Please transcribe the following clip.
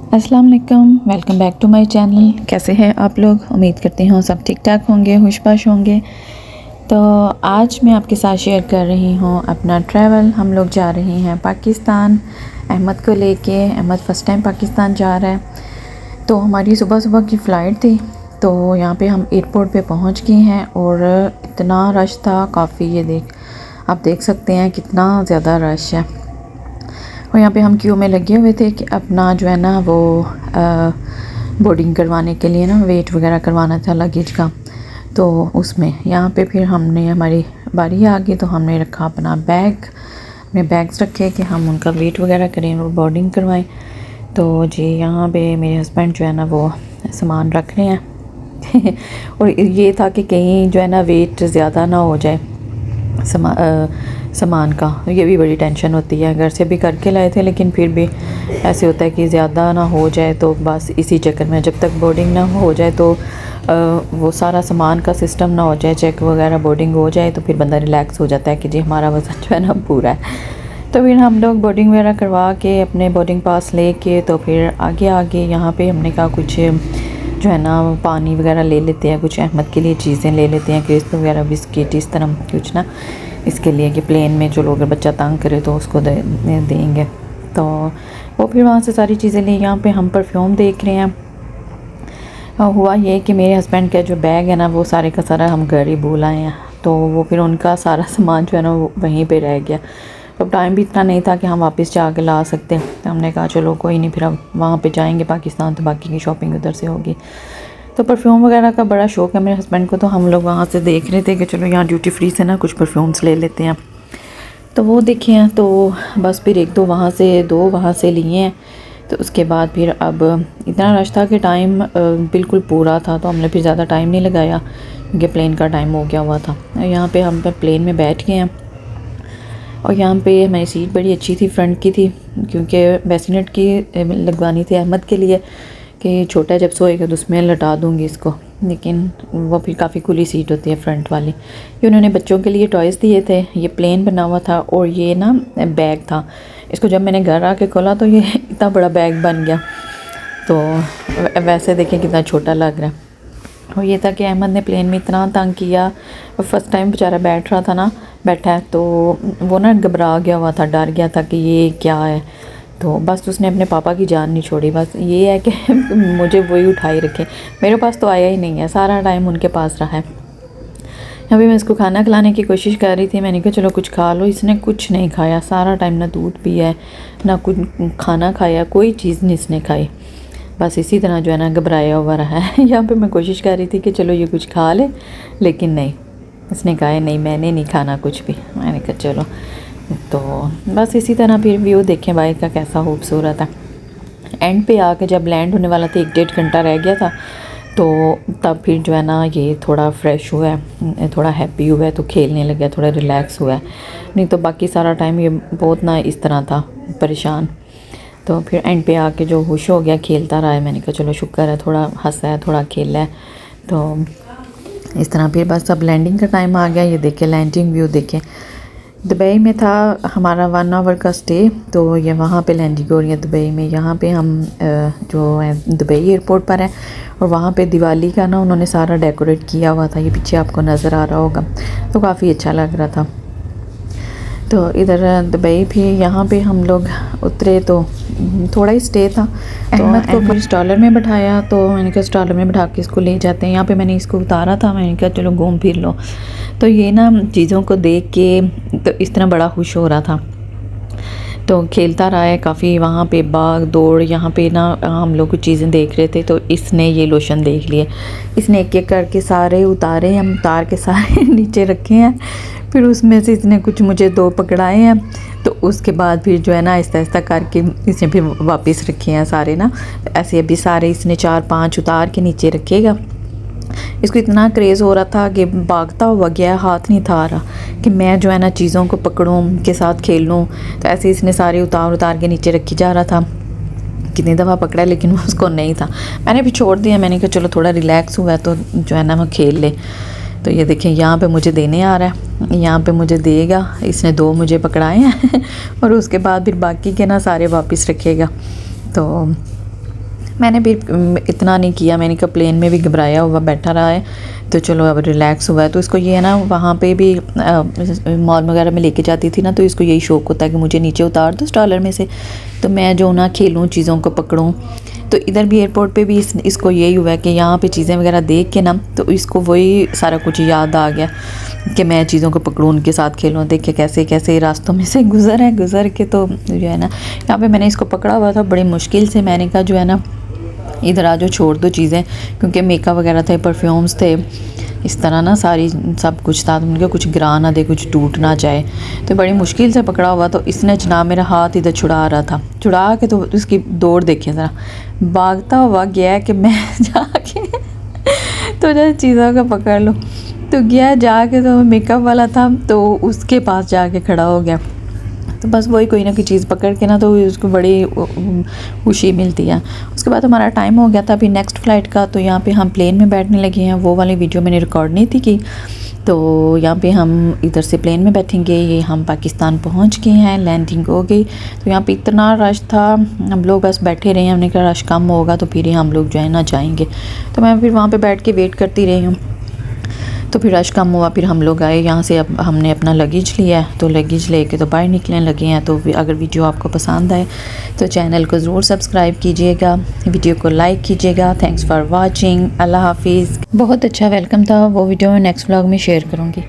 अस्सलाम वालेकुम, welcome back to my channel. कैसे हैं आप लोग? उम्मीद करती हूँ सब ठीक ठाक होंगे, खुशबाश होंगे। तो आज मैं आपके साथ शेयर कर रही हूँ अपना ट्रैवल। हम लोग जा रहे हैं पाकिस्तान, अहमद को लेके। अहमद फ़र्स्ट टाइम पाकिस्तान जा रहा है। तो हमारी सुबह सुबह की फ़्लाइट थी, तो यहाँ पे हम एयरपोर्ट पे पहुँच गए हैं और इतना रश था काफ़ी। ये आप देख सकते हैं कितना ज़्यादा रश है। और यहाँ पे हम क्यू में लगे हुए थे कि अपना जो है ना वो बोर्डिंग करवाने के लिए ना वेट वगैरह करवाना था लगेज का। तो उसमें यहाँ पे फिर हमारी बारी आ गई, तो हमने रखा अपने बैग्स रखे कि हम उनका वेट वगैरह करें और बोर्डिंग करवाएं। तो जी यहाँ पे मेरे हस्बैंड जो है ना वो सामान रख रहे हैं और ये था कि कहीं जो है ना वेट ज़्यादा ना हो जाए सामान का। ये भी बड़ी टेंशन होती है। घर से भी करके लाए थे, लेकिन फिर भी ऐसे होता है कि ज़्यादा ना हो जाए, तो बस इसी चक्कर में जब तक बोर्डिंग ना हो जाए तो वो सारा सामान का सिस्टम ना हो जाए, चेक वगैरह बोर्डिंग हो जाए, तो फिर बंदा रिलैक्स हो जाता है कि जी हमारा वज़न जो है ना पूरा है। तो फिर हम लोग बोर्डिंग वगैरह करवा के अपने बोर्डिंग पास ले के तो फिर आगे यहाँ पे हमने कहा कुछ जो है ना पानी वगैरह ले लेते हैं, कुछ अहमद के लिए चीज़ें ले लेते हैं, क्रिस्प वगैरह, बिस्किट, इस तरह कुछ ना, इसके लिए कि प्लेन में जो लोग बच्चा तंग करे तो उसको देंगे। तो वो फिर वहाँ से सारी चीज़ें ली। यहाँ पे हम परफ्यूम देख रहे हैं। हुआ ये कि मेरे हस्बैंड का जो बैग है ना वो सारे का सारा हम घर ही भूल आए हैं, तो वो फिर उनका सारा सामान जो है ना वो वहीं पे रह गया। तो टाइम भी इतना नहीं था कि हम वापस जा के ला सकते। तो हमने कहा चलो कोई नहीं, फिर अब वहाँ पे जाएंगे पाकिस्तान तो बाकी की शॉपिंग उधर से होगी। तो परफ्यूम वगैरह का बड़ा शौक़ है मेरे हस्बैंड को, तो हम लोग वहाँ से देख रहे थे कि चलो यहाँ ड्यूटी फ्री से ना कुछ परफ्यूम्स ले लेते हैं। तो वो देखे हैं, तो बस फिर दो वहाँ से लिए हैं। तो उसके बाद फिर अब इतना रश था कि टाइम बिल्कुल पूरा था, तो हमने फिर ज़्यादा टाइम नहीं लगाया क्योंकि प्लेन का टाइम हो गया हुआ था। यहाँ पे हम प्लेन में बैठ गए हैं और यहाँ पे हमारी सीट बड़ी अच्छी थी, फ्रंट की थी, क्योंकि बेसिनेट की लगवानी थी अहमद के लिए कि छोटा जब सोएगा तो उसमें लटा दूँगी इसको। लेकिन वो फिर काफ़ी खुली सीट होती है फ्रंट वाली। ये उन्होंने बच्चों के लिए टॉयज़ दिए थे। ये प्लेन बना हुआ था और ये ना बैग था। इसको जब मैंने घर आके खोला तो ये इतना बड़ा बैग बन गया। तो वैसे देखें कितना छोटा लग रहा है। और ये था कि अहमद ने प्लेन में इतना तंग किया, फर्स्ट टाइम बेचारा बैठा है, तो वो ना घबरा गया हुआ था, डर गया था कि ये क्या है। तो बस उसने अपने पापा की जान नहीं छोड़ी। बस ये है कि मुझे वही उठाई रखे, मेरे पास तो आया ही नहीं है, सारा टाइम उनके पास रहा है। अभी मैं इसको खाना खिलाने की कोशिश कर रही थी, मैंने कहा चलो कुछ खा लो। इसने कुछ नहीं खाया सारा टाइम, ना दूध पिया है ना कुछ खाना खाया, कोई चीज़ नहीं इसने खाई। बस इसी तरह जो है ना घबराया हुआ रहा है। यहाँ पे मैं कोशिश कर रही थी कि चलो ये कुछ खा ले, लेकिन नहीं, इसने कहा नहीं मैंने नहीं खाना कुछ भी। मैंने कहा चलो। तो बस इसी तरह फिर व्यू देखें बाइक का कैसा खूबसूरत है। एंड पे आके जब लैंड होने वाला था, 1-1.5 घंटा रह गया था, तो तब फिर जो है ना ये थोड़ा फ्रेश हुआ है, थोड़ा हैप्पी हुआ है, तो खेलने लग गया, थोड़ा रिलैक्स हुआ है। नहीं तो बाकी सारा टाइम ये बहुत ना इस तरह था परेशान। तो फिर एंड पे आके जो खुश हो गया, खेलता रहा है। मैंने कहा चलो शुक्र है, थोड़ा हंसा है, थोड़ा खेला है। तो इस तरह फिर बस अब लैंडिंग का टाइम आ गया। ये देखें लैंडिंग व्यू देखें। दुबई में था हमारा 1 आवर का स्टे, तो ये वहाँ पे लैंडिंग हो रही है दुबई में। यहाँ पे हम जो है दुबई एयरपोर्ट पर है, और वहाँ पे दिवाली का ना उन्होंने सारा डेकोरेट किया हुआ था। ये पीछे आपको नज़र आ रहा होगा, तो काफ़ी अच्छा लग रहा था। तो इधर दुबई भी यहाँ पे हम लोग उतरे तो थोड़ा ही स्टे था। तो अहमद को फिर स्टॉलर में बैठाया, तो मैंने कहा स्टॉलर में बैठा के इसको ले जाते हैं। यहाँ पे मैंने इसको उतारा था, मैंने कहा चलो घूम फिर लो। तो ये ना चीज़ों को देख के तो इस तरह बड़ा खुश हो रहा था, तो खेलता रहा है काफ़ी। वहाँ पे भाग दौड़, यहाँ पे ना हम लोग कुछ चीज़ें देख रहे थे, तो इसने ये लोशन देख लिए। इसने एक एक करके सारे उतारे, हम उतार के सारे नीचे रखे हैं। फिर उसमें से इसने कुछ मुझे 2 पकड़ाए हैं, तो उसके बाद फिर जो है ना आहिस्ता आहिस्ता करके इसने फिर वापस रखे हैं सारे ना। ऐसे अभी सारे इसने 4-5 उतार के नीचे रखेगा। इसको इतना क्रेज़ हो रहा था कि भागता हुआ गया, हाथ नहीं था आ रहा कि मैं जो है ना चीज़ों को पकड़ूं, के साथ खेलूं। तो ऐसे इसने सारे उतार के नीचे रखी जा रहा था। कितनी दफ़ा पकड़ा लेकिन उसको नहीं था। मैंने भी छोड़ दिया, मैंने कहा चलो थोड़ा रिलैक्स हुआ है तो जो है ना वो खेल ले। तो ये देखें यहाँ पे मुझे देने आ रहा है, यहाँ पे मुझे देगा। इसने 2 मुझे पकड़ाए हैं और उसके बाद फिर बाकी के ना सारे वापस रखेगा। तो मैंने भी इतना नहीं किया, मैंने कहा प्लेन में भी घबराया हुआ बैठा रहा है तो चलो अब रिलैक्स हुआ है। तो इसको ये है ना, वहाँ पे भी मॉल वगैरह में लेके जाती थी ना, तो इसको यही शौक़ होता है कि मुझे नीचे उतार दो स्टॉलर में से, तो मैं जो ना खेलूँ, चीज़ों को पकड़ूँ। तो इधर भी एयरपोर्ट पे भी इसको यही हुआ है कि यहाँ पे चीज़ें वगैरह देख के ना, तो इसको वही सारा कुछ याद आ गया कि मैं चीज़ों को पकड़ूँ, उनके साथ खेलूँ। देखिए कैसे कैसे रास्तों में से गुज़र के तो जो है ना, यहाँ पे मैंने इसको पकड़ा हुआ था बड़ी मुश्किल से। मैंने कहा जो है ना, इधर आ जाओ, छोड़ दो चीज़ें, क्योंकि मेकअप वगैरह थे, परफ्यूम्स थे, इस तरह ना सारी सब कुछ था, उनके कुछ गिरा ना दे, कुछ टूट ना जाए। तो बड़ी मुश्किल से पकड़ा हुआ। तो इसने जनाब मेरा हाथ इधर छुड़ा रहा था, छुड़ा के तो उसकी दौड़ देखिए ज़रा, भागता हुआ गया कि मैं जाके तो जो चीज़ों को पकड़ लो, तो गया जाके, तो मेकअप वाला था तो उसके पास जाके खड़ा हो गया। तो बस वही कोई ना कोई चीज़ पकड़ के ना, तो उसको बड़ी खुशी मिलती है। उसके बाद हमारा टाइम हो गया था अभी नेक्स्ट फ़्लाइट का, तो यहाँ पे हम प्लेन में बैठने लगे हैं। वो वाली वीडियो मैंने रिकॉर्ड नहीं थी की। तो यहाँ पे हम इधर से प्लेन में बैठेंगे, ये हम पाकिस्तान पहुँच गए हैं, लैंडिंग हो गई। तो यहाँ पे इतना रश था, हम लोग बस बैठे रहे हैं, हमने कहा रश कम होगा तो फिर ही हम लोग जो है ना जाएंगे। तो मैं फिर वहाँ पे बैठ के वेट करती रही हूँ। तो फिर रश कम हुआ, फिर हम लोग आए यहाँ से। अब हमने अपना लगेज लिया, तो लगेज लेके तो बाहर निकलने लगे हैं। तो अगर वीडियो आपको पसंद आए तो चैनल को ज़रूर सब्सक्राइब कीजिएगा, वीडियो को लाइक कीजिएगा। थैंक्स फॉर वाचिंग, अल्लाह हाफिज़। बहुत अच्छा वेलकम था, वो वीडियो मैं नेक्स्ट व्लॉग में शेयर करूँगी।